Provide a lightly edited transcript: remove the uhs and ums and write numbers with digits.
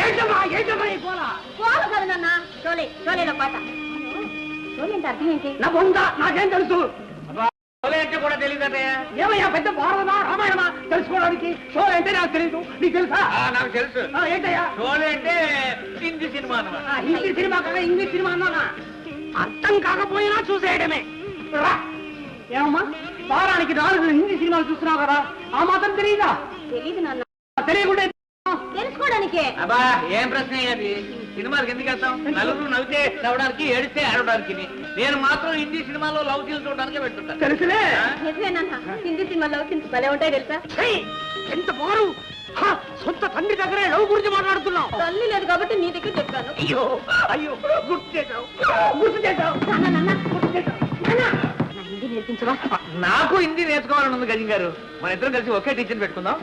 ఏంటమ్మా ఏంటమ్మా ఈ కోల కోల కదా నాన్న షోలే షోలేలో పాట షోలే అంటే అర్థం ఏంటి నా బొంద నాకేం తెలుసు షోలే అంటే కూడా తెలియదట. ఏమయ్యా పెద్ద భారతమా రామాయణమా తెలుసుకోవడానికి షోలే అంటే నాకు తెలియదు నీకు తెలుసా నాకు తెలుసు. ఏంటయ్యా షోలే అంటే హిందీ సినిమా అన్నమాట. హిందీ సినిమా కదా ఇంగ్లీష్ సినిమా అన్నానా అర్థం కాకపోయినా చూసేయడమే రా. ఏమమ్మా వారానికి 4 హిందీ సినిమాలు చూస్తున్నావు కదా ఆ మాత్రం తెలియదా తెలీదు నాన్న తెలియకుండా తెలుసుకోవడానికే అబ్బా ఏం ప్రశ్న అది? సినిమాలకు ఎందుకు వెళ్తాం? నలుగురు నవ్వితే నవ్వడానికి, ఏడిస్తే ఆడడానికి. నేను మాత్రం హిందీ సినిమాలో లవ్ సీన్ చూడడానికి పెట్టుకుంటాను. తెలుసులే నిజమే నాన్న హిందీ సినిమాలో భలే ఉంటాయి తెలుసా ఎంత బారు సొంత తండ్రి దగ్గరే లవ్ గురించి మాట్లాడుతున్నావు తల్లి లేదు కాబట్టి నీ దగ్గర చెప్పాను అయ్యో అయ్యో గుర్తు చేశావు హిందీ నేర్పించవా నాకు హిందీ నేర్చుకోవాలని ఉంది గజం గారు. మన ఇద్దరం కలిసి ఒకే టీచర్ పెట్టుకుందాం.